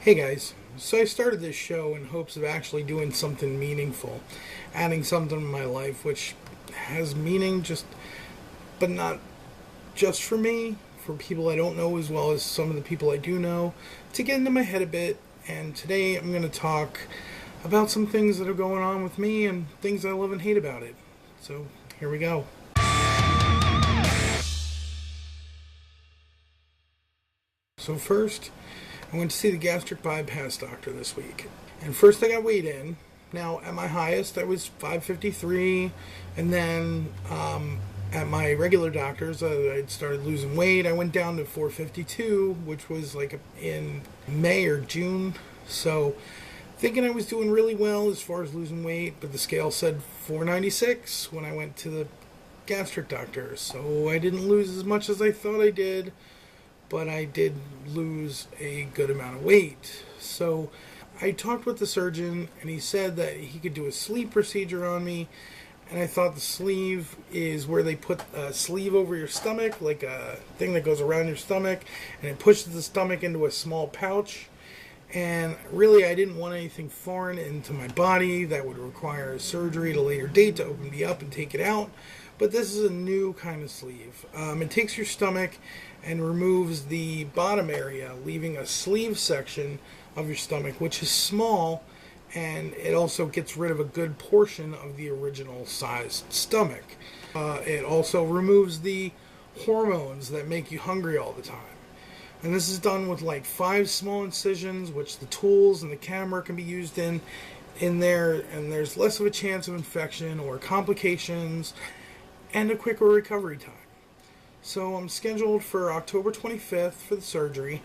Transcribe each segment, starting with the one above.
Hey guys, so I started this show in hopes of actually doing something meaningful, adding something to my life which has meaning but not just for me, for people I don't know as well as some of the people I do know, to get into my head a bit. And today I'm going to talk about some things that are going on with me and things I love and hate about it. So here we go. So first, I went to see the gastric bypass doctor this week. And first I got weighed in. Now, at my highest, I was 553. And then at my regular doctor's, I'd started losing weight. I went down to 452, which was like in May or June. So, thinking I was doing really well as far as losing weight, but the scale said 496 when I went to the gastric doctor. So, I didn't lose as much as I thought I did, but I did lose a good amount of weight. So I talked with the surgeon, and he said that he could do a sleeve procedure on me. And I thought the sleeve is where they put a sleeve over your stomach, like a thing that goes around your stomach, and it pushes the stomach into a small pouch. And really, I didn't want anything foreign into my body that would require surgery at a later date to open me up and take it out. But this is a new kind of sleeve. It takes your stomach and removes the bottom area, leaving a sleeve section of your stomach, which is small, and it also gets rid of a good portion of the original sized stomach. It also removes the hormones that make you hungry all the time. And this is done with like 5 small incisions, which the tools and the camera can be used in there, and there's less of a chance of infection or complications, and a quicker recovery time. So I'm scheduled for October 25th for the surgery.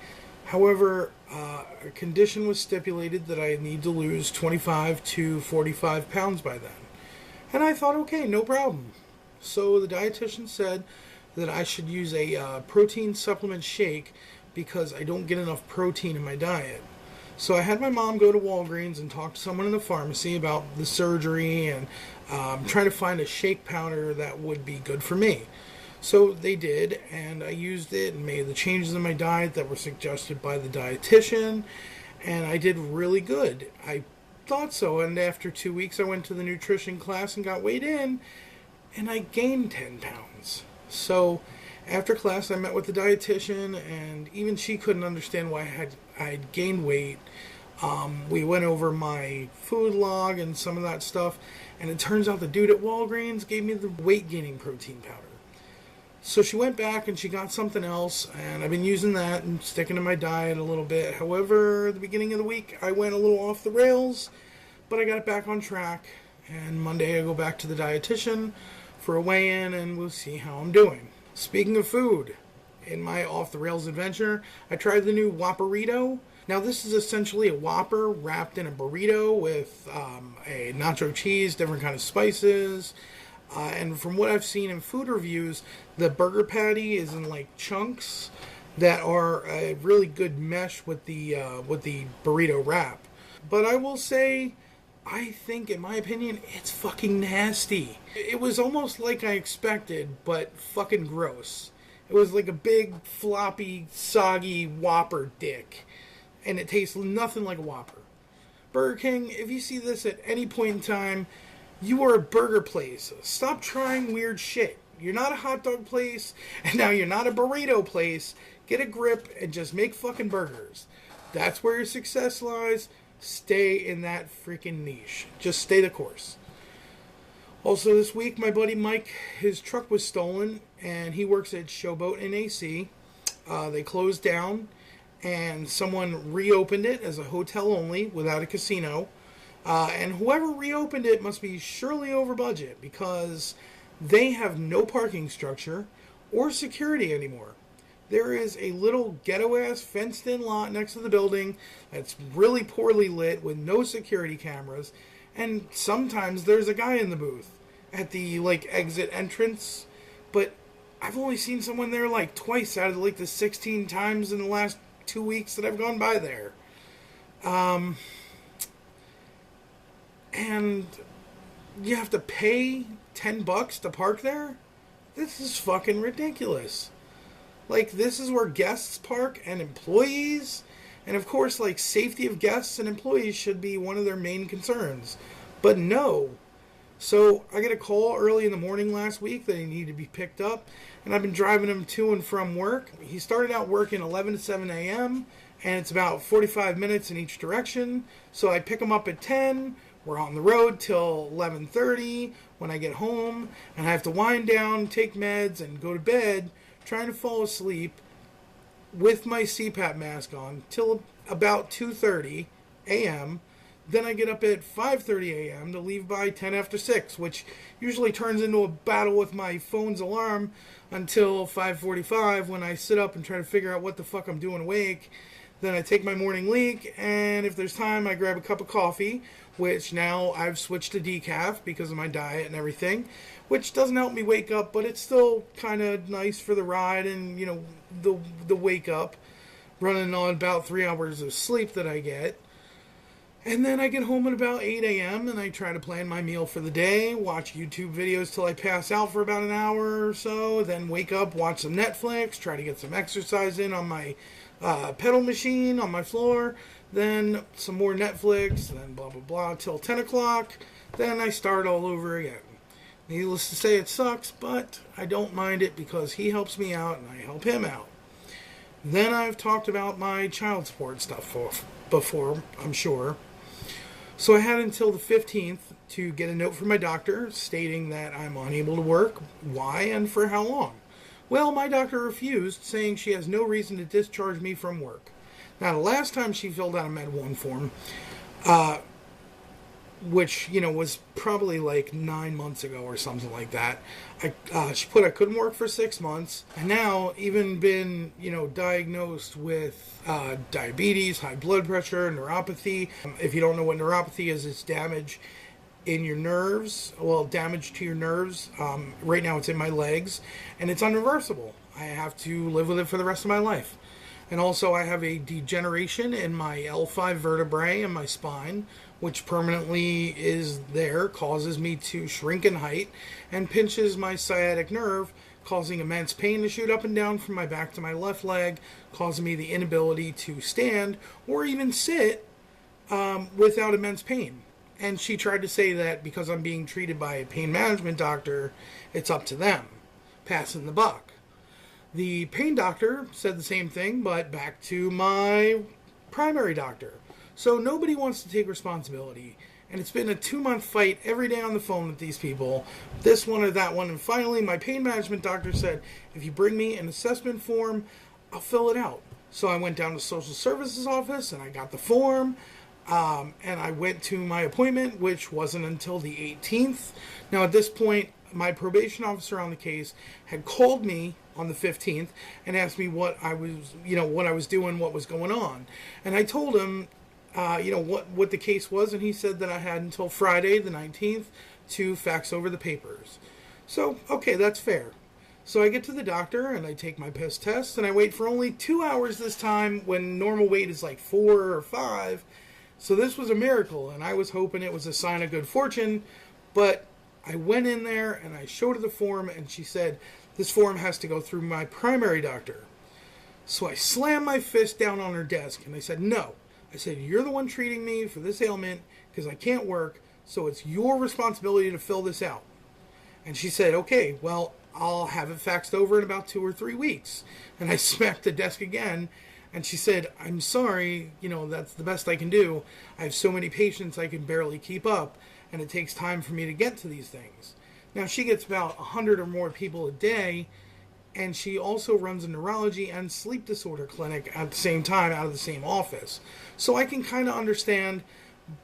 However, a condition was stipulated that I need to lose 25 to 45 pounds by then. And I thought, okay, no problem. So the dietitian said that I should use a protein supplement shake because I don't get enough protein in my diet. So I had my mom go to Walgreens and talk to someone in the pharmacy about the surgery and try to find a shake powder that would be good for me. So they did, and I used it and made the changes in my diet that were suggested by the dietitian, and I did really good. I thought so, and after 2 weeks I went to the nutrition class and got weighed in, and I gained 10 pounds. So after class I met with the dietitian, and even she couldn't understand why I'd gained weight. We went over my food log and some of that stuff, and it turns out the dude at Walgreens gave me the weight gaining protein powder. So she went back and she got something else, and I've been using that and sticking to my diet a little bit. However, at the beginning of the week, I went a little off the rails, but I got it back on track. And Monday, I go back to the dietitian for a weigh-in, and we'll see how I'm doing. Speaking of food, in my off-the-rails adventure, I tried the new Whopperito. Now, this is essentially a Whopper wrapped in a burrito with a nacho cheese, different kind of spices. And from what I've seen in food reviews, the burger patty is in like chunks that are a really good mesh with the burrito wrap. But I will say, I think, in my opinion, it's fucking nasty. It was almost like I expected, but fucking gross. It was like a big, floppy, soggy Whopper dick. And it tastes nothing like a Whopper. Burger King, if you see this at any point in time, you are a burger place. Stop trying weird shit. You're not a hot dog place, and now you're not a burrito place. Get a grip and just make fucking burgers. That's where your success lies. Stay in that freaking niche. Just stay the course. Also this week, my buddy Mike, his truck was stolen, and he works at Showboat in AC. They closed down, and someone reopened it as a hotel only without a casino. And whoever reopened it must be surely over budget because they have no parking structure or security anymore. There is a little ghetto-ass fenced-in lot next to the building that's really poorly lit with no security cameras, and sometimes there's a guy in the booth at the exit entrance, but I've only seen someone there twice out of the 16 times in the last 2 weeks that I've gone by there. And you have to pay $10 to park there? This is fucking ridiculous. This is where guests park and employees, And of course, like, safety of guests and employees should be one of their main concerns. But no. So I got a call early in the morning last week that he needed to be picked up, and I've been driving him to and from work. He started out working 11 to 7 a.m., and it's about 45 minutes in each direction. So I pick him up at 10. We're on the road till 11:30 when I get home, and I have to wind down, take meds, and go to bed, trying to fall asleep with my CPAP mask on till about 2:30 a.m. Then I get up at 5:30 a.m. to leave by 10 after 6, which usually turns into a battle with my phone's alarm until 5:45 when I sit up and try to figure out what the fuck I'm doing awake. Then I take my morning leak, and if there's time, I grab a cup of coffee, which now I've switched to decaf because of my diet and everything, which doesn't help me wake up, but it's still kind of nice for the ride and, you know, the wake up, running on about 3 hours of sleep that I get. And then I get home at about 8 a.m. and I try to plan my meal for the day, watch YouTube videos till I pass out for about an hour or so, then wake up, watch some Netflix, try to get some exercise in on my pedal machine on my floor, then some more Netflix, then blah blah blah till 10 o'clock. Then I start all over again. Needless to say, it sucks, but I don't mind it because he helps me out and I help him out. Then I've talked about my child support stuff before, I'm sure. So I had until the 15th to get a note from my doctor stating that I'm unable to work, why, and for how long. Well, my doctor refused, saying she has no reason to discharge me from work. Now, the last time she filled out a Med 1 form, which, you know, was probably like 9 months ago or something like that, she put I couldn't work for 6 months, and now even been, you know, diagnosed with diabetes, high blood pressure, neuropathy. If you don't know what neuropathy is, it's damage in your nerves, well, damage to your nerves. Right now it's in my legs, and it's unreversible. I have to live with it for the rest of my life. And also I have a degeneration in my L5 vertebrae in my spine, which permanently is there, causes me to shrink in height, and pinches my sciatic nerve, causing immense pain to shoot up and down from my back to my left leg, causing me the inability to stand or even sit without immense pain. And she tried to say that because I'm being treated by a pain management doctor, it's up to them, passing the buck. The pain doctor said the same thing, but back to my primary doctor. So nobody wants to take responsibility. And it's been a 2-month fight every day on the phone with these people, this one or that one. And finally, my pain management doctor said, if you bring me an assessment form, I'll fill it out. So I went down to social services office and I got the form. And I went to my appointment, which wasn't until the 18th. Now, at this point, my probation officer on the case had called me on the 15th and asked me what I was doing, what was going on. And I told him, what the case was, and he said that I had until Friday, the 19th, to fax over the papers. So, okay, that's fair. So I get to the doctor, and I take my piss test, and I wait for only 2 hours this time, when normal wait is like 4 or 5. So this was a miracle, and I was hoping it was a sign of good fortune, but I went in there, and I showed her the form, and she said, this form has to go through my primary doctor. So I slammed my fist down on her desk, and I said, no. I said, you're the one treating me for this ailment, because I can't work, so it's your responsibility to fill this out. And she said, okay, well, I'll have it faxed over in about 2 or 3 weeks. And I smacked the desk again, and she said, I'm sorry, that's the best I can do. I have so many patients I can barely keep up, and it takes time for me to get to these things. Now, she gets about 100 or more people a day, and she also runs a neurology and sleep disorder clinic at the same time out of the same office. So I can kind of understand,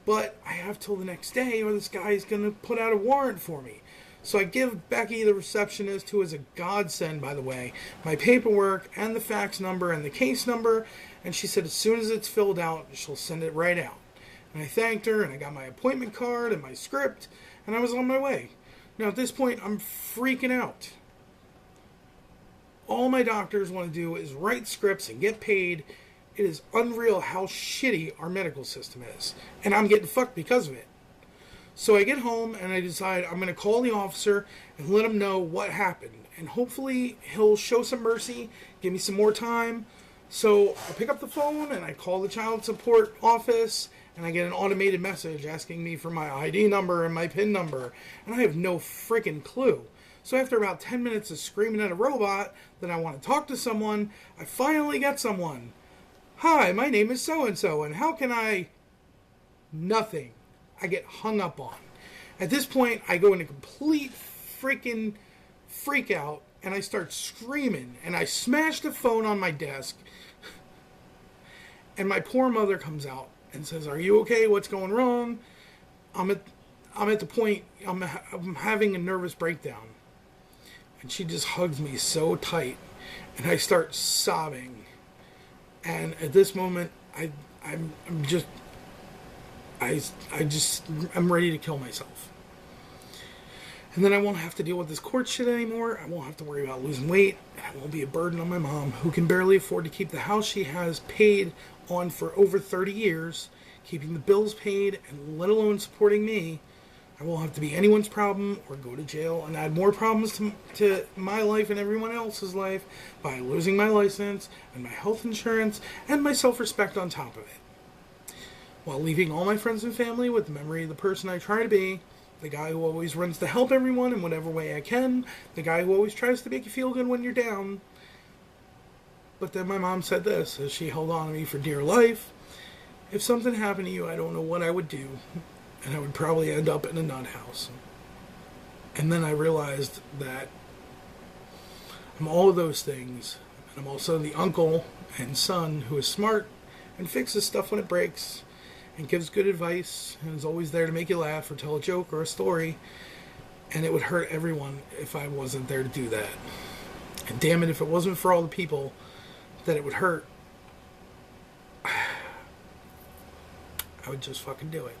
but I have till the next day or this guy is going to put out a warrant for me. So I give Becky, the receptionist, who is a godsend, by the way, my paperwork and the fax number and the case number, and she said as soon as it's filled out, she'll send it right out. And I thanked her, and I got my appointment card and my script, and I was on my way. Now, at this point, I'm freaking out. All my doctors want to do is write scripts and get paid. It is unreal how shitty our medical system is. And I'm getting fucked because of it. So I get home and I decide I'm going to call the officer and let him know what happened. And hopefully he'll show some mercy, give me some more time, So I pick up the phone and I call the child support office and I get an automated message asking me for my ID number and my PIN number. And I have no freaking clue. So after about 10 minutes of screaming at a robot that I want to talk to someone, I finally get someone. Hi, my name is so-and-so, and how can I... Nothing. I get hung up on. At this point, I go into complete freaking freak out, and I start screaming, and I smash the phone on my desk, and my poor mother comes out and says, "Are you okay? What's going wrong?" I'm at the point, I'm having a nervous breakdown. And she just hugs me so tight, and I start sobbing. And at this moment, I'm ready to kill myself. And then I won't have to deal with this court shit anymore. I won't have to worry about losing weight. And I won't be a burden on my mom, who can barely afford to keep the house she has paid on for over 30 years, keeping the bills paid, and let alone supporting me. I won't have to be anyone's problem or go to jail and add more problems to my life and everyone else's life by losing my license and my health insurance and my self-respect on top of it. While leaving all my friends and family with the memory of the person I try to be, the guy who always runs to help everyone in whatever way I can, the guy who always tries to make you feel good when you're down. But then my mom said this, as she held on to me for dear life: "If something happened to you, I don't know what I would do. And I would probably end up in a nut house." And then I realized that I'm all of those things. And I'm also the uncle and son who is smart and fixes stuff when it breaks and gives good advice and is always there to make you laugh or tell a joke or a story. And it would hurt everyone if I wasn't there to do that. And damn it, if it wasn't for all the people that it would hurt, I would just fucking do it.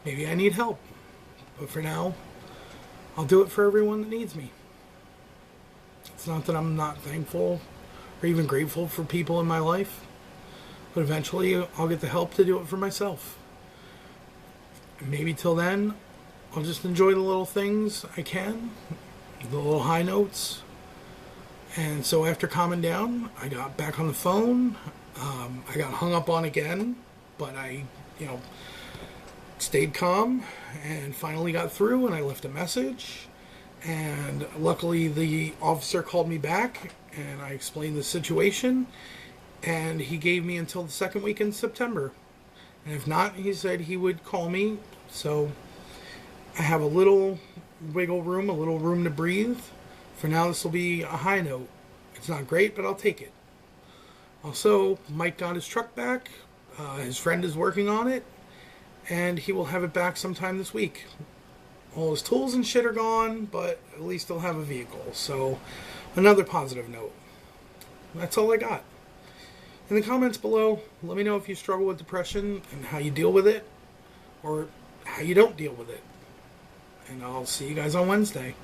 Maybe I need help, but for now, I'll do it for everyone that needs me. It's not that I'm not thankful or even grateful for people in my life, but eventually I'll get the help to do it for myself. And maybe till then, I'll just enjoy the little things I can, the little high notes. And so after calming down, I got back on the phone. I got hung up on again, but I stayed calm and finally got through, and I left a message, and luckily the officer called me back and I explained the situation, and he gave me until the second week in September, and if not, he said he would call me. So I have a little wiggle room, a little room to breathe. For now, this will be a high note. It's not great, but I'll take it. Also, Mike got his truck back. His friend is working on it, and he will have it back sometime this week. All his tools and shit are gone, but at least he'll have a vehicle. So, another positive note. That's all I got. In the comments below, let me know if you struggle with depression and how you deal with it, or how you don't deal with it. And I'll see you guys on Wednesday.